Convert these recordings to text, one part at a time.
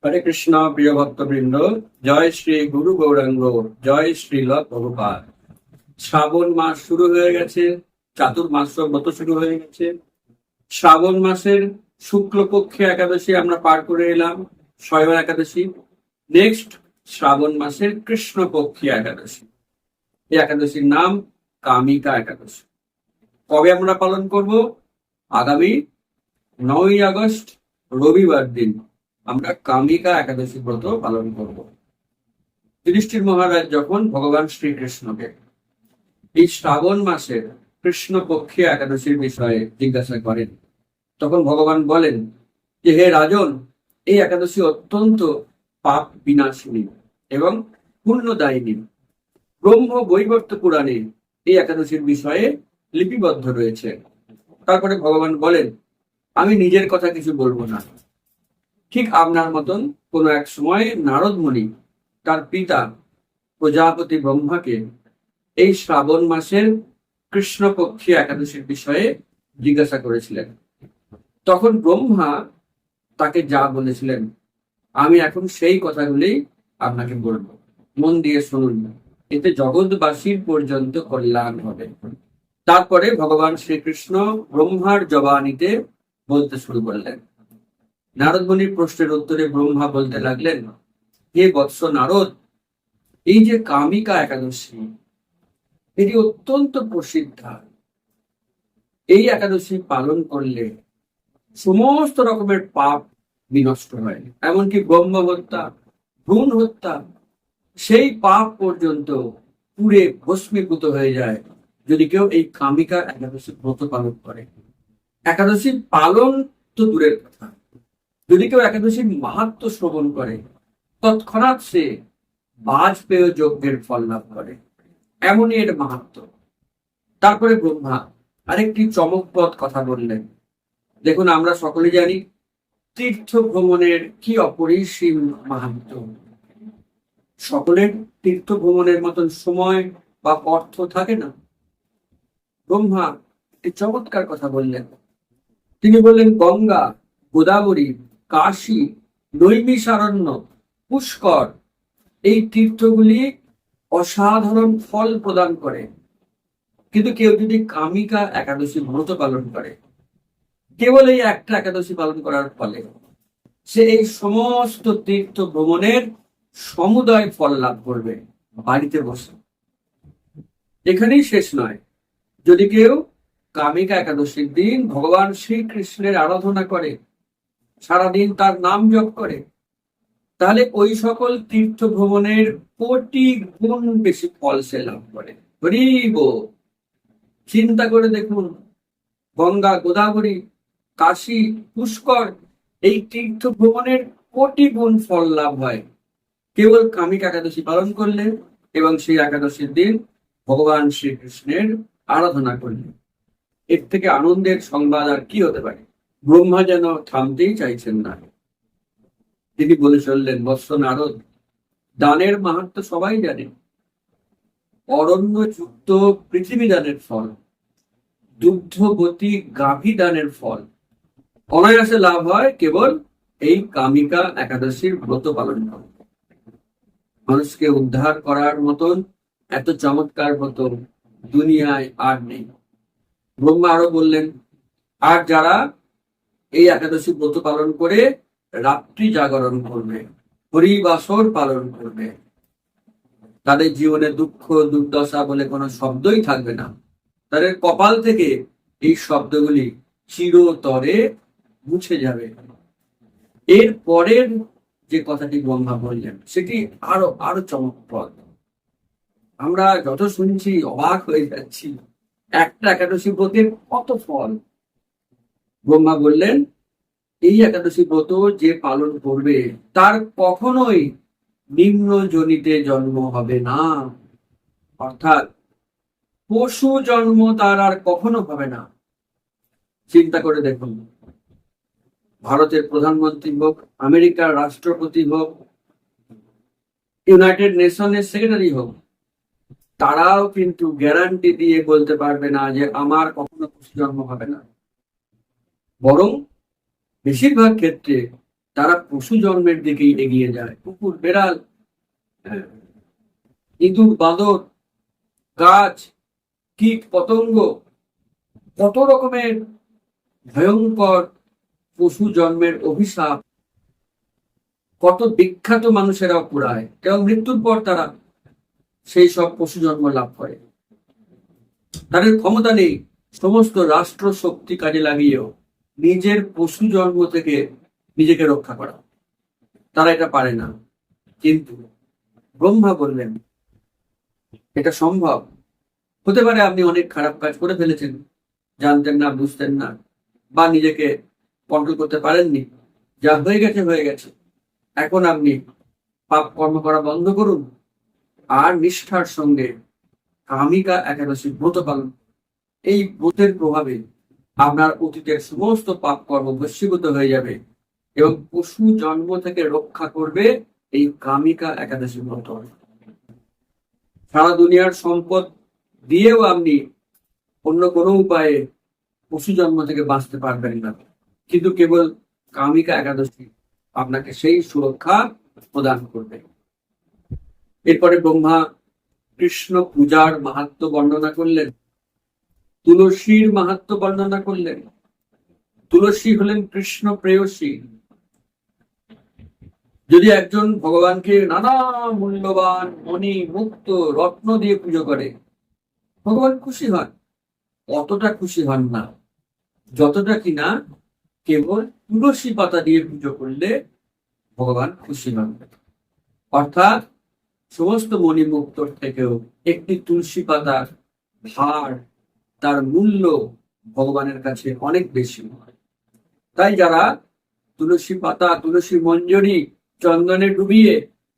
হরে কৃষ্ণ, প্রিয় ভক্তবৃন্দ। জয় শ্রী গুরু গৌরাঙ্গ, জয় শ্রীল প্রভুপাদ। শ্রাবণ মাস শুরু হয়ে গেছে, চাতুর্মাস ব্রত শুরু হয়ে গেছে। শ্রাবণ মাসের শুক্লপক্ষে একাদশী আমরা পার করে এলাম, শয়ন একাদশী। নেক্সট শ্রাবণ মাসের কৃষ্ণপক্ষী একাদশী। এই একাদশীর নাম কামিকা একাদশী। কবে আমরা পালন করব? আগামী 9ই আগস্ট রবিবার দিন আমরা কামিকা একাদশী ব্রত পালন করব। যুধিষ্ঠির মহারাজ যখন ভগবান শ্রীকৃষ্ণকে এই শ্রাবণ মাসের কৃষ্ণপক্ষী একাদশীর বিষয়ে জিজ্ঞাসা করেন, তখন ভগবান বলেন যে, হে রাজন, এই একাদশী অত্যন্ত পাপ বিনাশিনী এবং পুণ্যদায়িনী। ব্রহ্ম বৈবর্ত পুরাণে এই একাদশীর বিষয়ে লিপিবদ্ধ রয়েছে। তারপরে ভগবান বলেন, আমি নিজের কথা কিছু বলবো না। ঠিক আপনার মতন কোন এক সময় নারদ মুনি তার পিতা প্রজাপতি ব্রহ্মাকে এই শ্রাবণ মাসের কৃষ্ণপক্ষী একাদশীর বিষয়ে জিজ্ঞাসা করেছিলেন। তখন ব্রহ্মা তাকে যা বলেছিলেন, আমি এখন সেই কথাগুলি আপনাকে বলবো, মন দিয়ে শুনুন, এতে জগৎবাসীর পর্যন্ত কল্যাণ হবে। তারপরে ভগবান শ্রীকৃষ্ণ ব্রহ্মার জবানিতে বলতে শুরু করলেন। নারদ মুনির প্রশ্নের উত্তরে ব্রহ্মা বলতে লাগলেন, হে বৎস নারদ, এই যে কামিকা একাদশী, এটি অত্যন্ত প্রসিদ্ধ। এই একাদশী পালন করলে সমস্ত রকমের পাপ বিনষ্ট হয়, এমনকি ব্রহ্ম হত্যা, ভ্রূণ হত্যা, সেই পাপ পর্যন্ত পুড়ে ভস্মীভূত হয়ে যায় যদি কেউ এই কামিকা একাদশী ব্রত পালন করে। একাদশী পালন তো দূরের কথা, যদি কেউ একাদশীর মাহাত্ম্য শ্রবণ করে, তৎক্ষণাৎ সে বাজপেয় যজ্ঞের ফল লাভ করে, এমনই এর মাহাত্ম্য। তারপরে ব্রহ্মা আরেকটি চমকপ্রদ কথা বললেন। দেখুন, আমরা সকলে জানি তীর্থ ভ্রমণের কি অপরিসীম মাহাত্ম্য। সকলের তীর্থ ভ্রমণের মতন সময় বা অর্থ থাকে না। ব্রহ্মা একটি চমৎকার কথা বললেন। তিনি বললেন, গঙ্গা, গোদাবরী, কাশী, নৈমিষারণ্য, পুষ্কর, এই তীর্থগুলি অসাধারণ ফল প্রদান করে। কিন্তু কেউ যদি কামিকা একাদশী ব্রত পালন করে, কেবল এই একটা একাদশী পালন করার ফলে সে এই সমস্ত তীর্থ ভ্রমণের সমুদয় ফল লাভ করবে বাড়িতে বসে। এখানেই শেষ নয়, যদি কেউ কামিকা একাদশীর দিন ভগবান শ্রীকৃষ্ণের আরাধনা করে, সারাদিন তার নাম জপ করে, তাহলে ওই সকল তীর্থ ভ্রমণের কোটি গুণ বেশি ফল সে লাভ করে। হরিব, চিন্তা করে দেখুন, গঙ্গা, গোদাবরী, কাশী, পুষ্কর, এই তীর্থ ভ্রমণের কোটি গুণ ফল লাভ হয় কেবল কামিকা একাদশী পালন করলে এবং সেই একাদশীর দিন ভগবান শ্রীকৃষ্ণের আরাধনা করলে। এর থেকে আনন্দের সংবাদ আর কি হতে পারে? ব্রহ্মা যেন থামতেই চাইছেন না। তিনি বলে চললেন, বৎস নারদ, দানের মাহাত্ম্য সবাই জানে। অরণ্য যুক্ত পৃথিবী দানের ফল, দুগ্ধবতী গাভী দানের ফল অনায়াসে লাভ হয় কেবল এই কামিকা একাদশীর ব্রত পালন করে। মানুষকে উদ্ধার করার মতন এত চমৎকার ব্রত দুনিয়ায় আর নেই। ব্রহ্মা আরো বললেন, আর যারা এই একাদশী ব্রত পালন করে রাত্রি জাগরণ করবে, হরিবাসর পালন করবে, তাদের জীবনে দুঃখ দুর্দশা বলে কোনো শব্দই থাকবে না। তাদের কপাল থেকে এই শব্দগুলি চিরতরে মুছে যাবে। এর পরের যে কথাটি ব্রহ্মা বললেন সেটি আরো আরো চমকপ্রদ। আমরা যত শুনছি অবাক হয়ে যাচ্ছি, একটা একাদশী ব্রতের কত ফল। ব্রহ্মা বললেন, এই একাদশী ব্রত যে পালন করবে তার কখনোই নিম্ন যোনিতে জন্ম হবে না, অর্থাৎ পশু জন্ম তার আর কখনো হবে না। চিন্তা করে দেখুন, ভারতের প্রধানমন্ত্রী হোক, আমেরিকার রাষ্ট্রপতি হোক, ইউনাইটেড নেশনের সেক্রেটারি হোক, তারাও কিন্তু গ্যারান্টি দিয়ে বলতে পারবে না যে আমার কখনো পশু জন্ম হবে না। বরং বেশিরভাগ ক্ষেত্রে তারা পশু জন্মের দিকেই এগিয়ে যায়। কুকুর, বেড়াল, হ্যাঁ, ইঁদুর, বাঁদর, গাছ, কীট, পতঙ্গ, কত রকমের ভয়ঙ্কর পশু জন্মের অভিশাপ কত বিখ্যাত মানুষেরা পুরায়, এবং মৃত্যুর পর তারা সেই সব পশু জন্ম লাভ করে। তাদের ক্ষমতা নেই সমস্ত রাষ্ট্র শক্তি কাজে লাগিয়েও নিজের পশু জন্ম থেকে নিজেকে রক্ষা করা। তারা এটা পারে না। কিন্তু ব্রহ্মা বললেন এটা সম্ভব। হতে পারে আপনি অনেক খারাপ কাজ করে ফেলেছেন, জানতেন না, বুঝতেন না, বা নিজেকে কন্ট্রোল করতে পারেননি। যা হয়ে গেছে হয়ে গেছে। এখন আপনি পাপ কর্ম করা বন্ধ করুন আর নিষ্ঠার সঙ্গে কামিকা একাদশী ব্রত পালন। এই ব্রতের প্রভাবে আপনার অতীতের সমস্ত পাপ কর্ম ভস্মীভূত হয়ে যাবে এবং পশু জন্ম থেকে রক্ষা করবে এই কামিকা একাদশী ব্রত। সারা দুনিয়ার সম্পদ দিয়েও আপনি অন্য কোনো উপায়ে পশু জন্ম থেকে বাঁচতে পারবেন না, কিন্তু কেবল কামিকা একাদশী আপনাকে সেই সুরক্ষা প্রদান করবে। এরপরে ব্রহ্মা কৃষ্ণ পূজার মাহাত্ম্য বর্ণনা করলেন, তুলসীর মাহাত্ম্য বর্ণনা করলেন। তুলসী হলেন কৃষ্ণ প্রেয়সী। যদি একজন ভগবানকে নানা মূল্যবান মণি, মুক্ত, রত্ন দিয়ে পুজো করে, ভগবান খুশি হন। অতটা খুশি হন না যতটা কিনা কেবল তুলসী পাতা দিয়ে পুজো করলে ভগবান খুশি হন। অর্থাৎ সমস্ত মণিমুক্তর থেকেও একটি তুলসী পাতার ভার, তার মূল্য ভগবানের কাছে অনেক বেশি। তাই যারা তুলসী পাতা, তুলসী মঞ্জরি চন্দনে ডুবিয়ে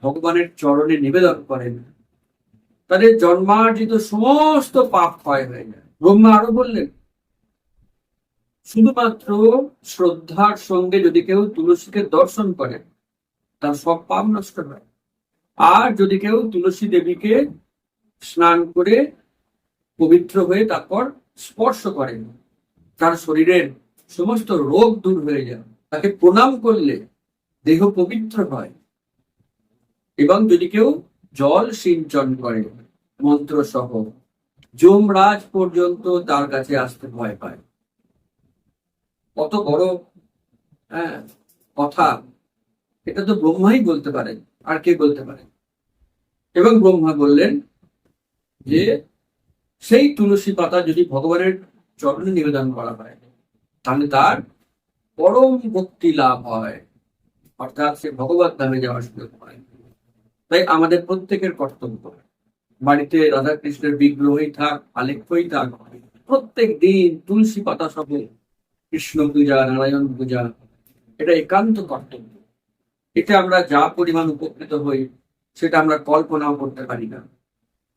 ভগবানের চরণে নিবেদন করেন, তাদের জন্মার্জিত সমস্ত পাপ ক্ষয় হয়ে যায়। ব্রহ্মা আরো বললেন, শুধুমাত্র শ্রদ্ধার সঙ্গে যদি কেউ তুলসীকে দর্শন করে তার সব পাপ নষ্ট হয়। আর যদি কেউ তুলসী দেবীকে স্নান করে পবিত্র হয়ে তারপর স্পর্শ করেন, তার শরীরের সমস্ত রোগ দূর হয়ে যায়। তাকে প্রণাম করলে দেহ পবিত্র হয়। এবং যদি কেউ জল সিঞ্চন করে মন্ত্র সহ, যমরাজ পর্যন্ত তার কাছে আসতে ভয় পায়। কত বড় কথা! এটা তো ব্রহ্মাই বলতে পারেন, আর কে বলতে পারেন? এবং ব্রহ্মা বললেন যে সেই তুলসী পাতা যদি ভগবানের চরণে নিবেদন করা হয় তাহলে তার পরম ভক্তি লাভ হয়, অর্থাৎ সে ভগবত ধামে যাওয়ার সুযোগ পায়। তাই আমাদের প্রত্যেকের কর্তব্য, বাড়িতে রাধা কৃষ্ণের বিগ্রহই থাক, আলেখ্যই থাক, প্রত্যেক দিন তুলসী পাতা সহ কৃষ্ণ পূজা, নারায়ণ পূজা, এটা একান্ত কর্তব্য। এতে আমরা যা পরিমাণ উপকৃত হই সেটা আমরা কল্পনাও করতে পারি না।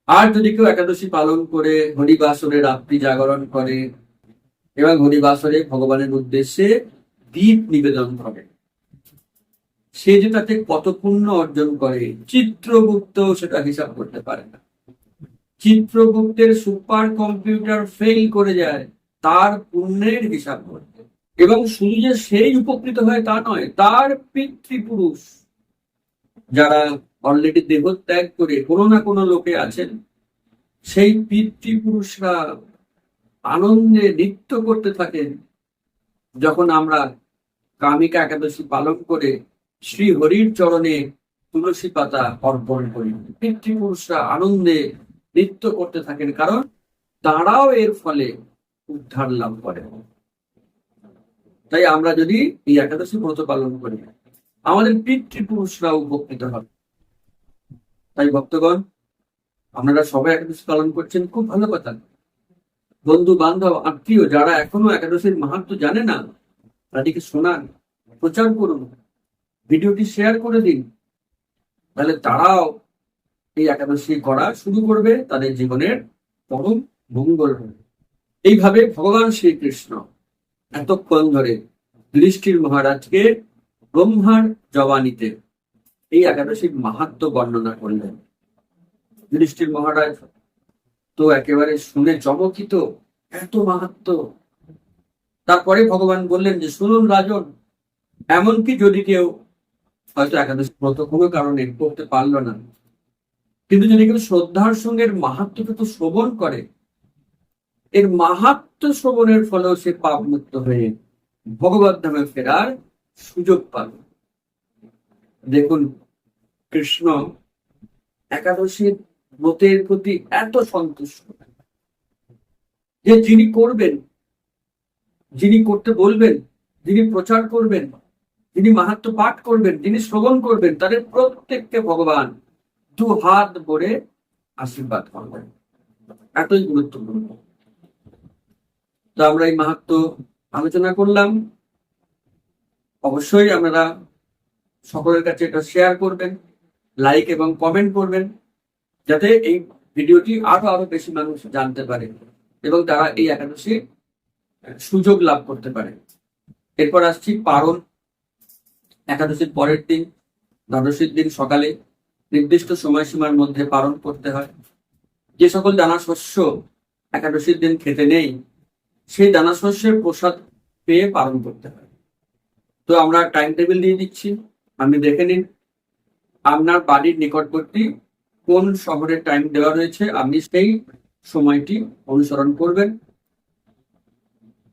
আর যদি কেউ একাদশী পালন করে হরিবাসরে রাত্রি জাগরণ করে এবং হরিবাসরে ভগবানের উদ্দেশ্যে দীপ নিবেদন করে, সে যে তাতে কত পুণ্য অর্জন করে চিত্রগুপ্ত সেটা হিসাব করতে পারে না। চিত্রগুপ্তের সুপার কম্পিউটার ফেল করে যায় তার পুণ্যের হিসাব করতে। এবং শুধু যে সেই উপকৃত হয় তা নয়, তার পিতৃপুরুষ যারা অলরেডি দেহ ত্যাগ করে কোনো না কোনো লোকে আছেন, সেই পিতৃপুরুষরা আনন্দে নৃত্য করতে থাকেন যখন আমরা কামিকা একাদশী পালন করে শ্রী হরির চরণে তুলসী পাতা অর্পণ করি। পিতৃপুরুষরা আনন্দে নৃত্য করতে থাকেন, কারণ তারাও এর ফলে উদ্ধার লাভ করে। তাই আমরা যদি এই একাদশী ব্রত পালন করি, আমাদের পিতৃপুরুষরা উপকৃত হবে। তাই ভক্তগণ, আপনারা সবাই একাদশী পালন করছেন, খুব ভালো কথা। বন্ধু বান্ধব আত্মীয় যারা এখনো একাদশীর মাহাত্ম্য জানে না, তাদেরকে শোনান, প্রচার করুন, ভিডিওটি শেয়ার করে দিন, তাহলে তারাও এই একাদশী করা শুরু করবে, তাদের জীবনের পরম মঙ্গল হবে। এইভাবে ভগবান শ্রীকৃষ্ণ এতক্ষণ ধরে যুধিষ্ঠির মহারাজকে ব্রহ্মার জবানিতে এই একাদশীর মাহাত্ম্য বর্ণনা করলেন। যুধিষ্ঠির মহারাজ তো একেবারে শুনে চমকিত, এত মাহাত্ম্য। তারপরে ভগবান বললেন যে শুনুন রাজন, এমনকি যদি কেউ হয়তো একাদশী ব্রত কোনো কারণে করতে পারলো না, কিন্তু যদি কেউ শ্রদ্ধার সঙ্গে এর মাহাত্ম্যটা তো শ্রবণ করে, এর মাহাত্ম্য শ্রবণের ফলেও সে পাপ মুক্ত হয়ে ভগবত ধামে ফেরার সুযোগ পাবে। দেখুন, কৃষ্ণ একাদশীর ব্রতের প্রতি এত সন্তুষ্ট যে যিনি করবেন, যিনি করতে বলবেন, যিনি প্রচার করবেন, যিনি মাহাত্ম্য পাঠ করবেন, যিনি শ্রবণ করবেন, তাদের প্রত্যেককে ভগবান দু হাত ভরে আশীর্বাদ করবেন। এতই গুরুত্বপূর্ণ। তো আমরা এই মাহাত্ম্য আলোচনা করলাম। অবশ্যই আপনারা সকলের কাছে এটা শেয়ার করবেন, লাইক এবং কমেন্ট করবেন, যাতে এই ভিডিওটি আরো বেশি মানুষ জানতে পারে এবং তারা এই একাদশী সুযোগ লাভ করতে পারে। এরপর আসছি পারণ। একাদশীর পরের দিন, দ্বাদশীর দিন সকালে নির্দিষ্ট সময়সীমার মধ্যে পালন করতে হয়। যে সকল দানা শস্য একাদশীর দিন খেতে নেই, সেই দানা শস্যের প্রসাদ পেয়ে পালন করতে হয়। তো আমরা টাইম টেবিল দিয়ে দিচ্ছি, আপনি দেখে নিন আপনার বাড়ির নিকটবর্তী কোন শহরের টাইম দেওয়া রয়েছে, আপনি সেই সময়টি অনুসরণ করবেন।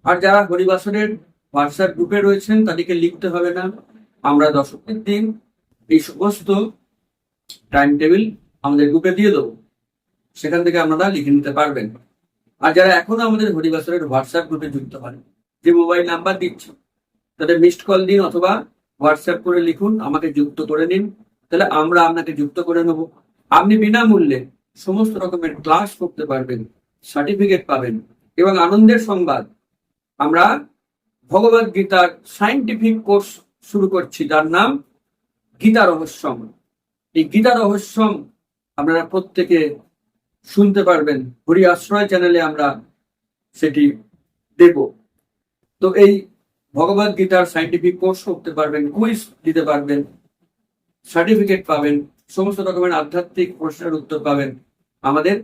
আর যারা হরিবাসরের হোয়াটসঅ্যাপ গ্রুপে রয়েছেন তাদেরকে লিখতে হবে না, আমরা দশমীর দিন এই সমস্ত টাইম টেবিল আমাদের গ্রুপে দিয়ে দেবো, সেখান থেকে আপনারা লিখে নিতে পারবেন। আর যারা এখনো আমাদের হরিবাসরের হোয়াটসঅ্যাপ গ্রুপে যুক্ত হন, যে মোবাইল নাম্বার দিচ্ছি তাদের মিসড কল দিন অথবা হোয়াটসঅ্যাপ করে লিখুন, আমাকে যুক্ত করে নিন, তাহলে আমরা আপনাকে যুক্ত করে নেব। আপনি বিনামূল্যে সমস্ত রকমের ক্লাস করতে পারবেন, সার্টিফিকেট পাবেন এবং আনন্দের সংবাদ, আমরা ভগবদ গীতার সায়েন্টিফিক কোর্স শুরু করছি, যার নাম গীতা রহস্যম। এই গীতা রহস্যম আপনারা প্রত্যেকে শুনতে পারবেন, হরি আশ্রয় চ্যানেলে আমরা সেটি দেব। তো এই ভগবদ গীতার সায়েন্টিফিক কোর্স করতে পারবেন, কুইজ দিতে পারবেন, সার্টিফিকেট পাবেন, সমস্ত রকমের আধ্যাত্মিক প্রশ্নের উত্তর পাবেন আমাদের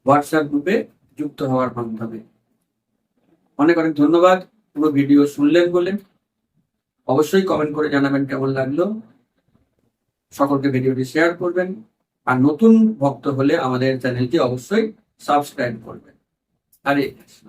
হোয়াটসঅ্যাপ গ্রুপে যুক্ত হওয়ার মাধ্যমে। অনেক অনেক ধন্যবাদ পুরো ভিডিও শুনলেন বলে। অবশ্যই কমেন্ট করে জানাবেন কেমন লাগলো, সকলকে ভিডিওটি শেয়ার করবেন, আর নতুন ভক্ত হলে আমাদের চ্যানেলটি অবশ্যই সাবস্ক্রাইব করবেন। হরে কৃষ্ণ।